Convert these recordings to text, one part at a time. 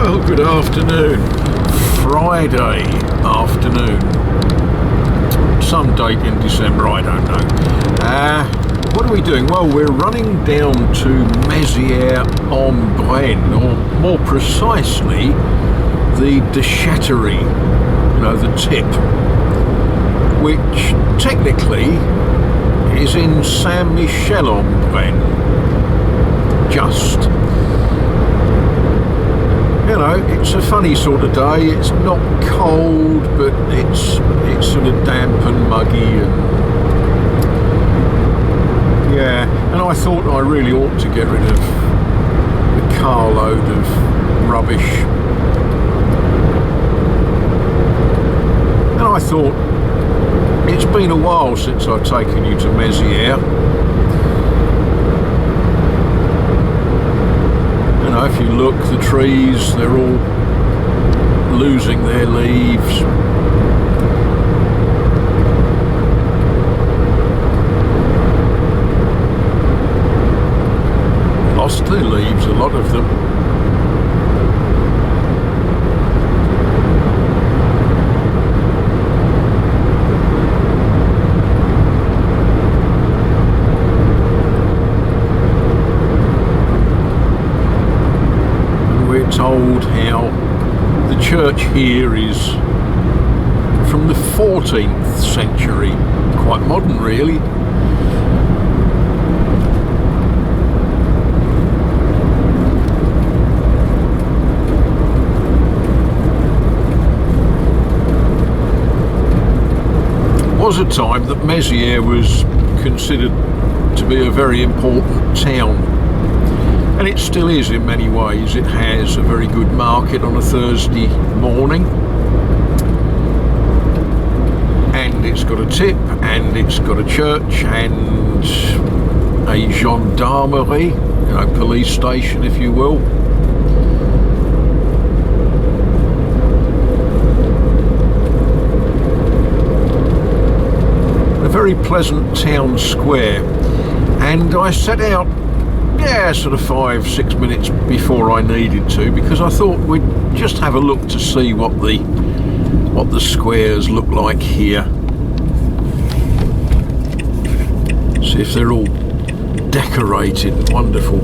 Well, good afternoon. Friday afternoon. Some date in December, I don't know. What are we doing? Well, we're running down to Mezieres en Brenne, or more precisely, the Déchetterie, the tip, which technically is in Saint-Michel-en-Brenne. Just. It's a funny sort of day. It's not cold, but it's sort of damp and muggy, and I thought I really ought to get rid of the carload of rubbish. And I thought, it's been a while since I've taken you to Mezieres. If you look, the trees, they're all losing their leaves. Lost their leaves, a lot of them. Told how the church here is from the 14th century, quite modern really. Was a time that Mezieres was considered to be a very important town. And it still is in many ways. It has a very good market on a Thursday morning, and it's got a tip, and it's got a church, and a gendarmerie, police station, if you will. A very pleasant town square, and I set out sort of 5-6 minutes before I needed to, because I thought we'd just have a look to see what the squares look like here. See if they're all decorated. Wonderful.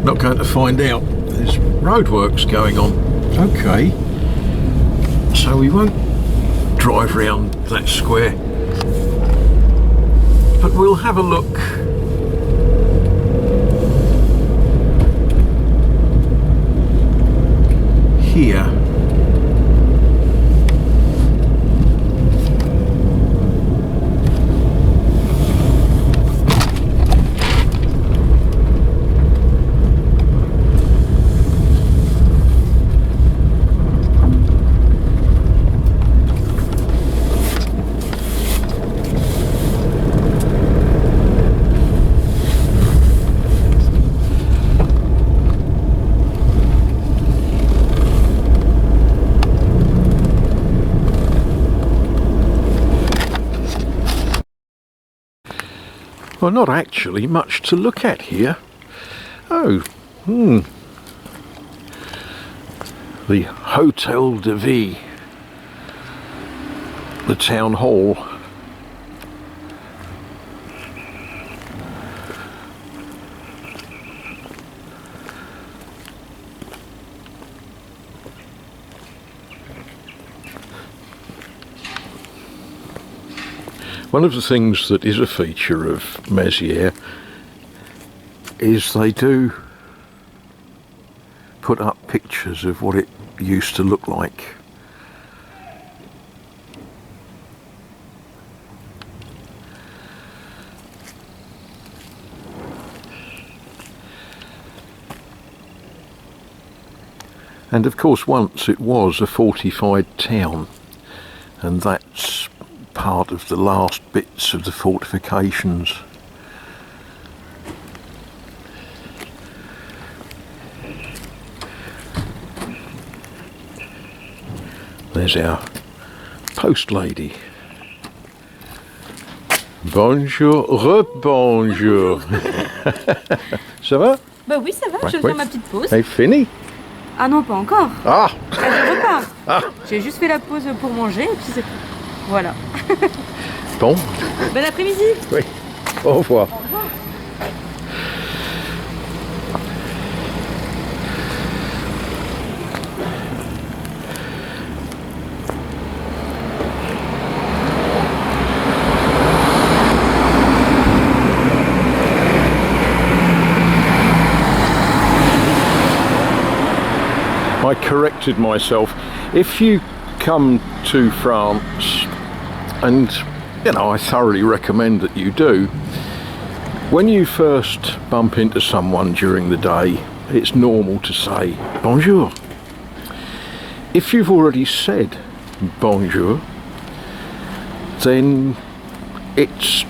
Not going to find out. There's roadworks going on. Okay, so we won't drive round that square, but we'll have a look here. Well, not actually much to look at here. Oh, the Hotel de Ville, the town hall. One of the things that is a feature of Mezieres is they do put up pictures of what it used to look like. And of course once it was a fortified town, and that's part of the last bits of the fortifications. There's our post lady. Bonjour, re-bonjour. Ça va? Bah oui, ça va, je viens de faire ma petite pause. C'est fini? Ah non, pas encore. Ah! Je repars. Ah. J'ai juste fait la pause pour manger et puis c'est tout. Voilà. Bon. Bon après-midi. Oui. Au revoir. Au revoir. I corrected myself. If you come to France, and you know, I thoroughly recommend that you do, when you first bump into someone during the day, it's normal to say bonjour. If you've already said bonjour, then it's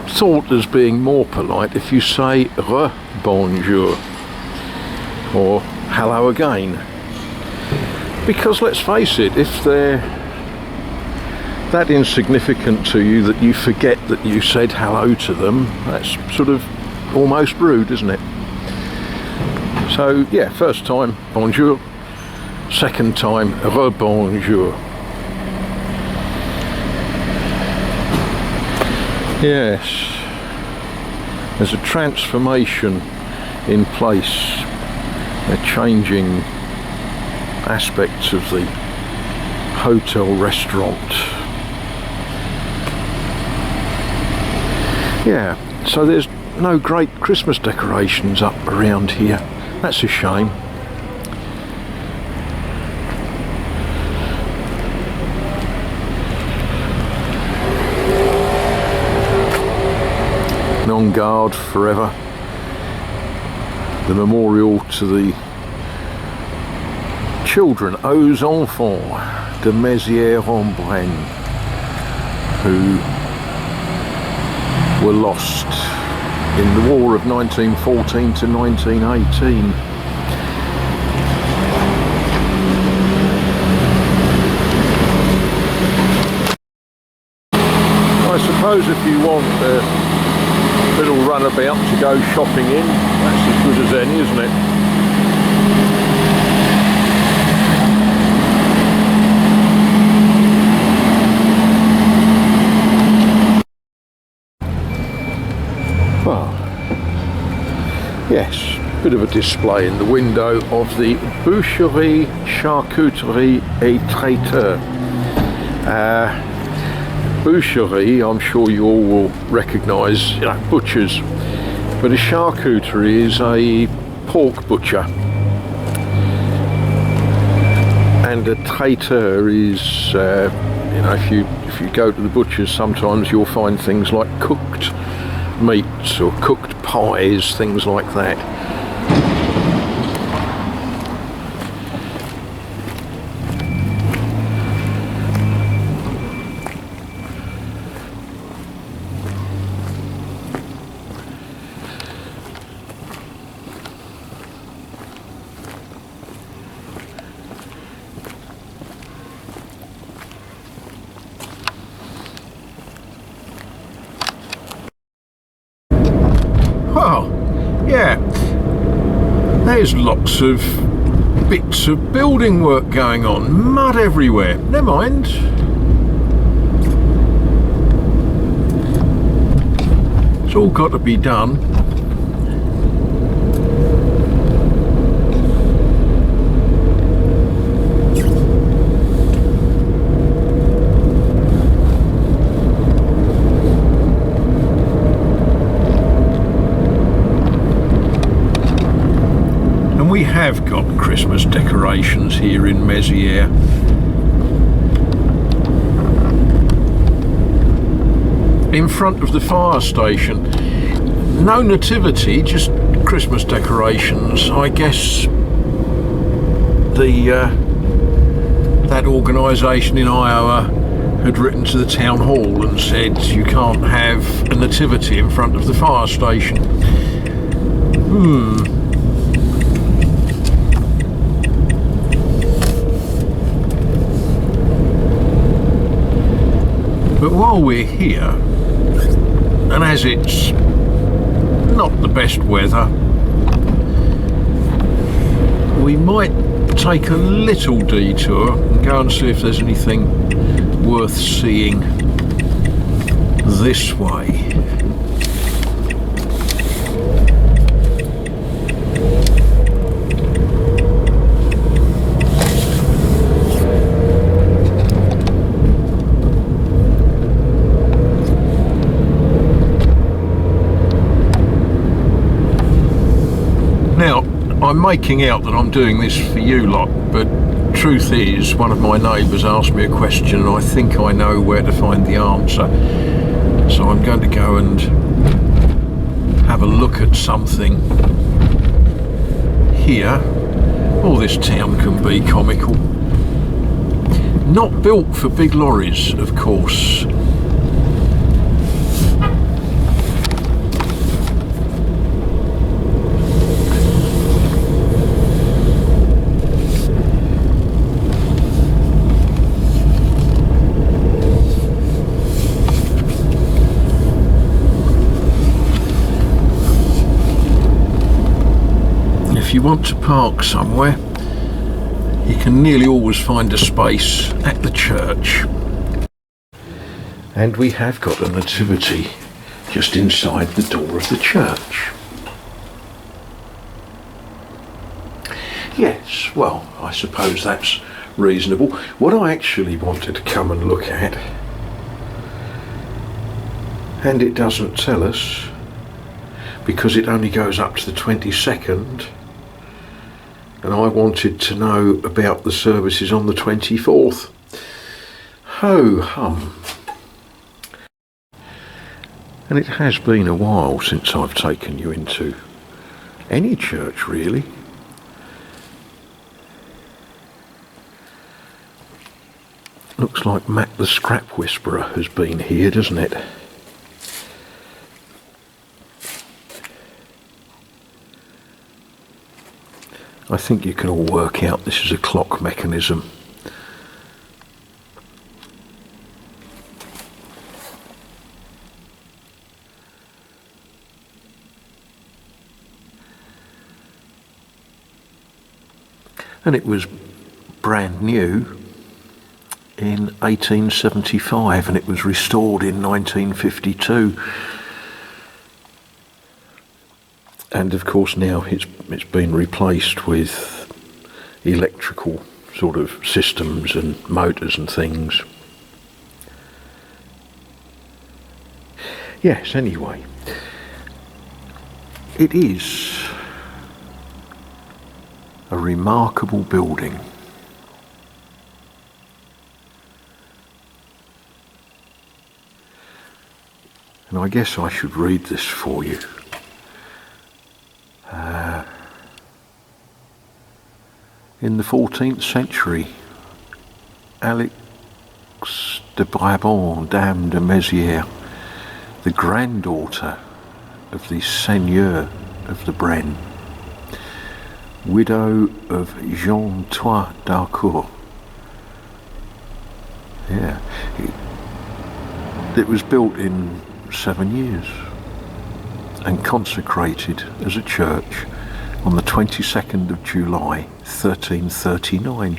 thought as being more polite if you say re-bonjour or hello again. Because let's face it, if they're that insignificant to you that you forget that you said hello to them, that's sort of almost rude, isn't it? So yeah, first time bonjour, second time re-bonjour. Yes, there's a transformation in place. They're changing aspects of the hotel restaurant. Yeah, so there's no great Christmas decorations up around here. That's a shame. En garde forever. The memorial to the children, aux enfants de Mezieres en Brenne, who were lost in the war of 1914 to 1918. I suppose if you want a little runabout to go shopping in, that's as good as any, isn't it? Well, yes, bit of a display in the window of the Boucherie, Charcuterie et Traiteur. Boucherie, I'm sure you all will recognise, you know, butchers, but a charcuterie is a pork butcher, and a traiteur is, you know, if you go to the butchers, sometimes you'll find things like cooked meats or cooked pies, things like that. Well, yeah, there's lots of bits of building work going on, mud everywhere, never mind. It's all got to be done. We have got Christmas decorations here in Mezieres. In front of the fire station. No nativity, just Christmas decorations. I guess that organisation in Iowa had written to the town hall and said you can't have a nativity in front of the fire station. But while we're here, and as it's not the best weather, we might take a little detour and go and see if there's anything worth seeing this way. Now, I'm making out that I'm doing this for you lot, but truth is, one of my neighbours asked me a question and I think I know where to find the answer. So I'm going to go and have a look at something here. Oh, this town can be comical. Not built for big lorries, of course. If you want to park somewhere, you can nearly always find a space at the church. And we have got a nativity just inside the door of the church. Yes, well, I suppose that's reasonable. What I actually wanted to come and look at, and it doesn't tell us, because it only goes up to the 22nd, and I wanted to know about the services on the 24th. Ho hum. And it has been a while since I've taken you into any church, really. Looks like Matt the Scrap Whisperer has been here, doesn't it? I think you can all work out this is a clock mechanism. And it was brand new in 1875 and it was restored in 1952. And of course now it's been replaced with electrical sort of systems and motors and things. Yes, anyway, it is a remarkable building. And I guess I should read this for you. In the 14th century, Alix de Brabant, Dame de Mezieres, the granddaughter of the Seigneur of the Brenne, widow of Jean-Thois d'Harcourt. Yeah, it was built in 7 years and consecrated as a church on the 22nd of July 1339.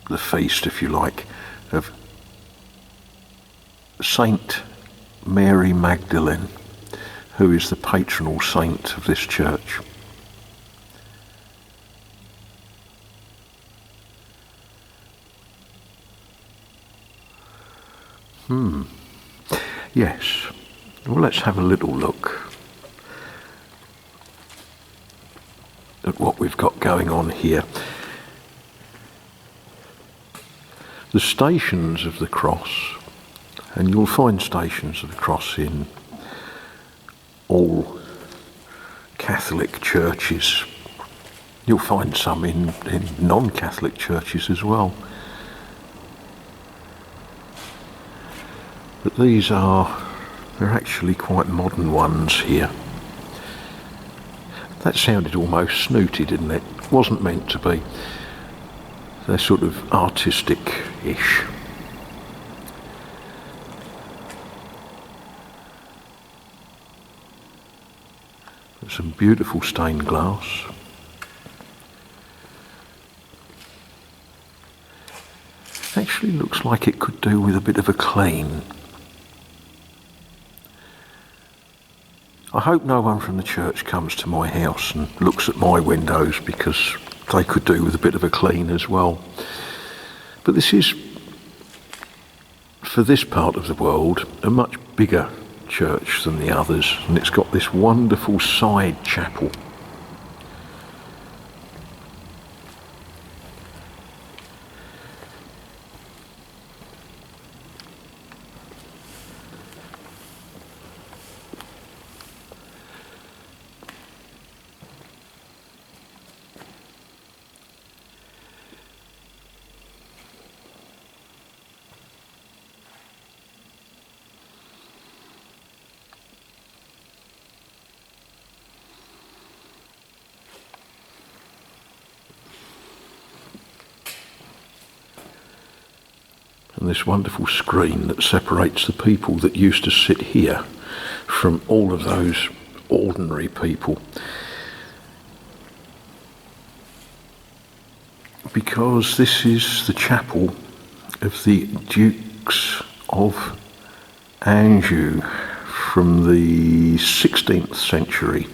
The feast, if you like, of Saint Mary Magdelene, who is the patronal saint of this church. Yes. Well, let's have a little look at what we've got going on here. The Stations of the Cross, and you'll find Stations of the Cross in all Catholic churches, You'll find some in non-Catholic churches as well. But they're actually quite modern ones here. That sounded almost snooty, didn't it? Wasn't meant to be. They're sort of artistic-ish. Some beautiful stained glass. Actually looks like it could do with a bit of a clean. I hope no one from the church comes to my house and looks at my windows, because they could do with a bit of a clean as well. But this is, for this part of the world, a much bigger church than the others, and it's got this wonderful side chapel. And this wonderful screen that separates the people that used to sit here from all of those ordinary people. Because this is the chapel of the Dukes of Anjou from the 16th century.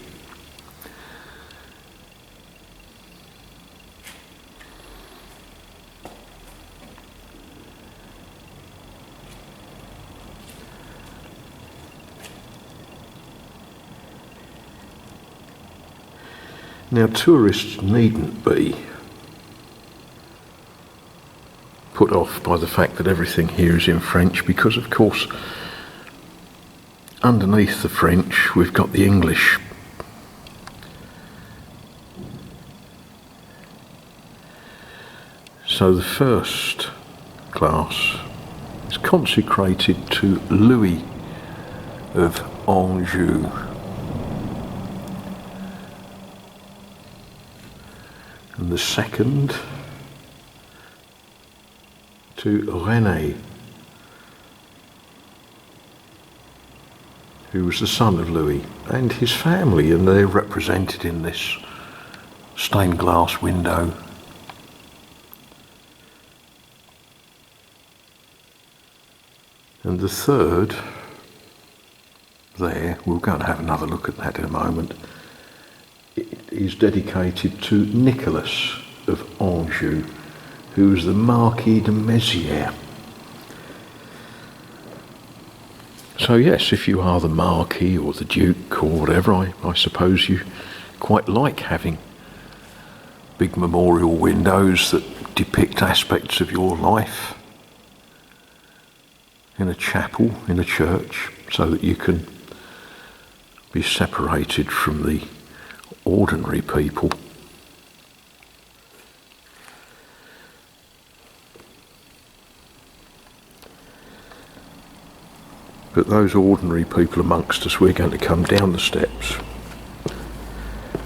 Now, tourists needn't be put off by the fact that everything here is in French, because, of course, underneath the French, we've got the English. So the first class is consecrated to Louis of Anjou. And the second to Brenne, who was the son of Louis, and his family, and they're represented in this stained glass window. And the third, there, we'll go and have another look at that in a moment, is dedicated to Nicholas of Anjou, who was the Marquis de Mezieres. So yes, if you are the Marquis or the Duke or whatever, I suppose you quite like having big memorial windows that depict aspects of your life in a chapel, in a church, so that you can be separated from the ordinary people. But those ordinary people amongst us, we're going to come down the steps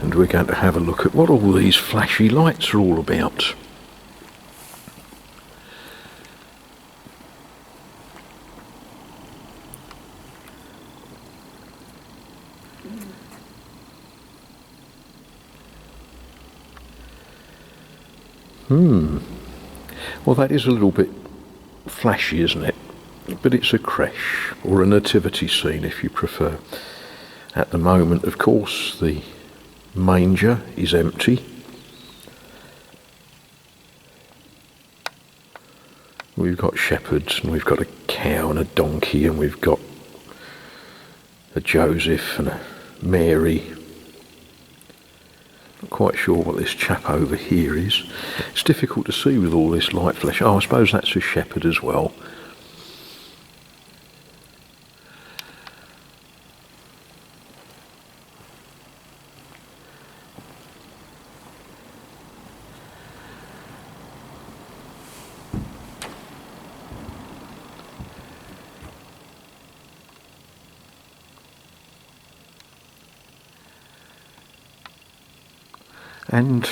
and we're going to have a look at what all these flashy lights are all about. Well, that is a little bit flashy, isn't it? But it's a creche, or a nativity scene if you prefer. At the moment, of course, the manger is empty. We've got shepherds, and we've got a cow and a donkey, and we've got a Joseph and a Mary. Not quite sure what this chap over here is. It's difficult to see with all this light flash. Oh, I suppose that's a shepherd as well. And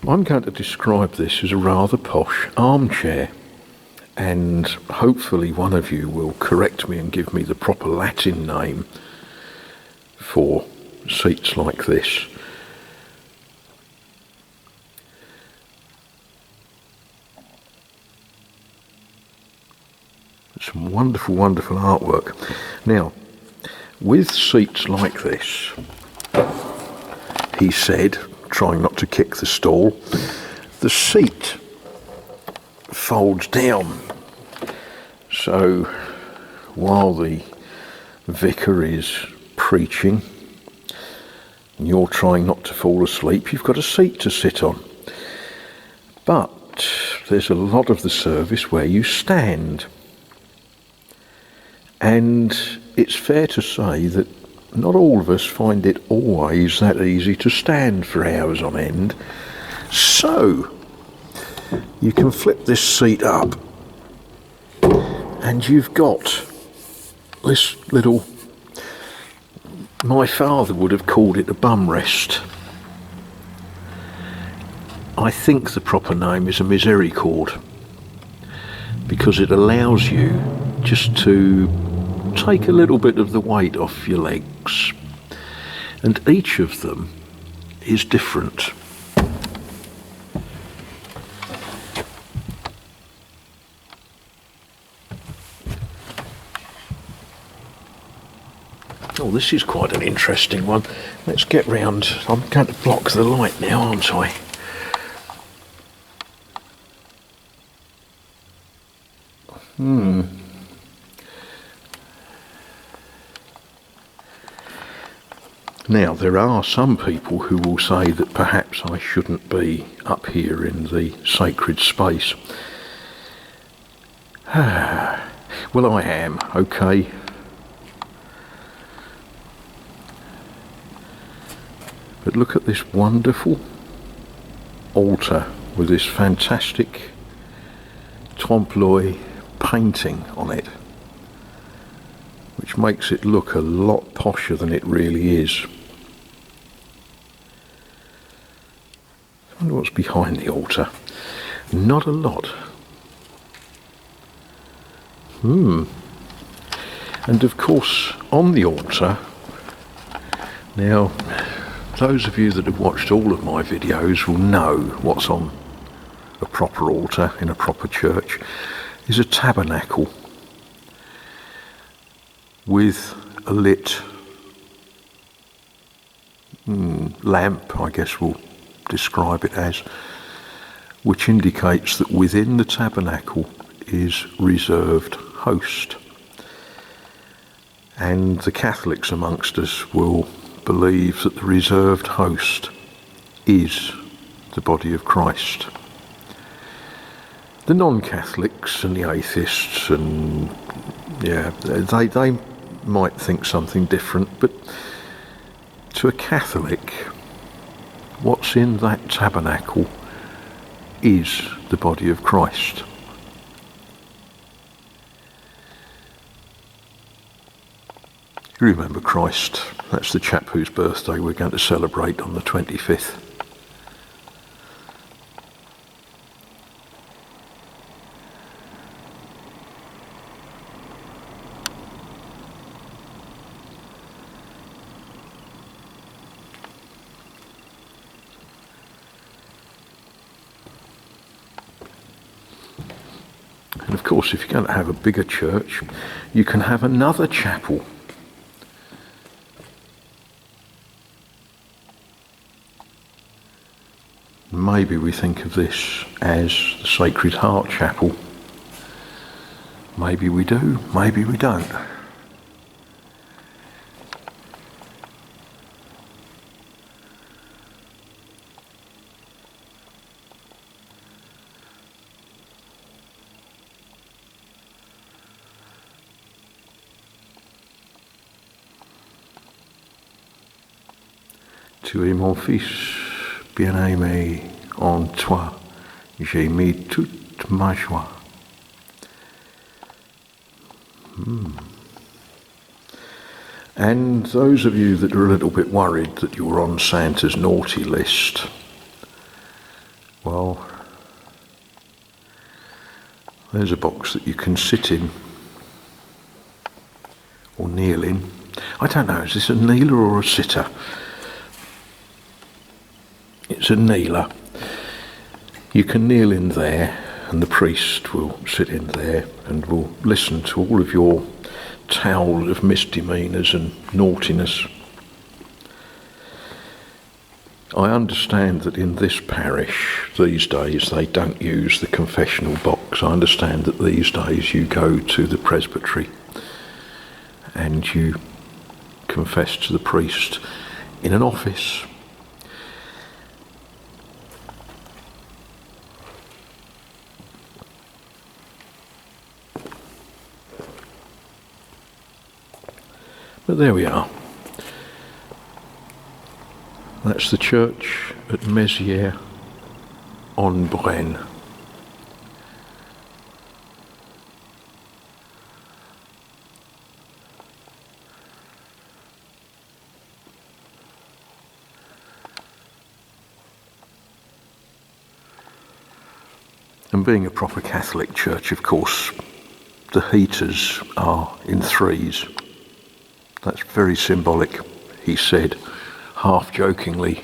I'm going to describe this as a rather posh armchair, and hopefully one of you will correct me and give me the proper Latin name for seats like this. Some wonderful, wonderful artwork. Now, with seats like this, he said, trying not to kick the stall, the seat folds down. So while the vicar is preaching and you're trying not to fall asleep, you've got a seat to sit on. But there's a lot of the service where you stand. And it's fair to say that not all of us find it always that easy to stand for hours on end. So you can flip this seat up and you've got this little, my father would have called it a bum rest. I think the proper name is a misericord, because it allows you just to take a little bit of the weight off your legs, and each of them is different. Oh, this is quite an interesting one. Let's get round. I'm going to block the light now, aren't I? Now, there are some people who will say that perhaps I shouldn't be up here in the sacred space. Well, I am, okay. But look at this wonderful altar with this fantastic trompe-l'oeil painting on it, which makes it look a lot posher than it really is. I wonder what's behind the altar. Not a lot. And of course, on the altar, now, those of you that have watched all of my videos will know what's on a proper altar in a proper church is a tabernacle with a lit lamp, I guess we'll describe it as, which indicates that within the tabernacle is reserved host. And the Catholics amongst us will believe that the reserved host is the body of Christ. The non-Catholics and the atheists and they might think something different, but to a Catholic, what's in that tabernacle is the body of Christ. You remember Christ, that's the chap whose birthday we're going to celebrate on the 25th. And of course, if you're going to have a bigger church, you can have another chapel. Maybe we think of this as the Sacred Heart Chapel. Maybe we do, maybe we don't. Tu es mon fils bien-aimé, en toi j'ai mis toute ma joie. And those of you that are a little bit worried that you're on Santa's naughty list, well, there's a box that you can sit in or kneel in. I don't know, is this a kneeler or a sitter? It's a kneeler. You can kneel in there, and the priest will sit in there and will listen to all of your tale of misdemeanours and naughtiness. I understand that in this parish these days they don't use the confessional box. I understand that these days you go to the presbytery and you confess to the priest in an office. But there we are. That's the church at Mezieres on Brenne. And being a proper Catholic church, of course, the heaters are in threes. That's very symbolic, he said, half jokingly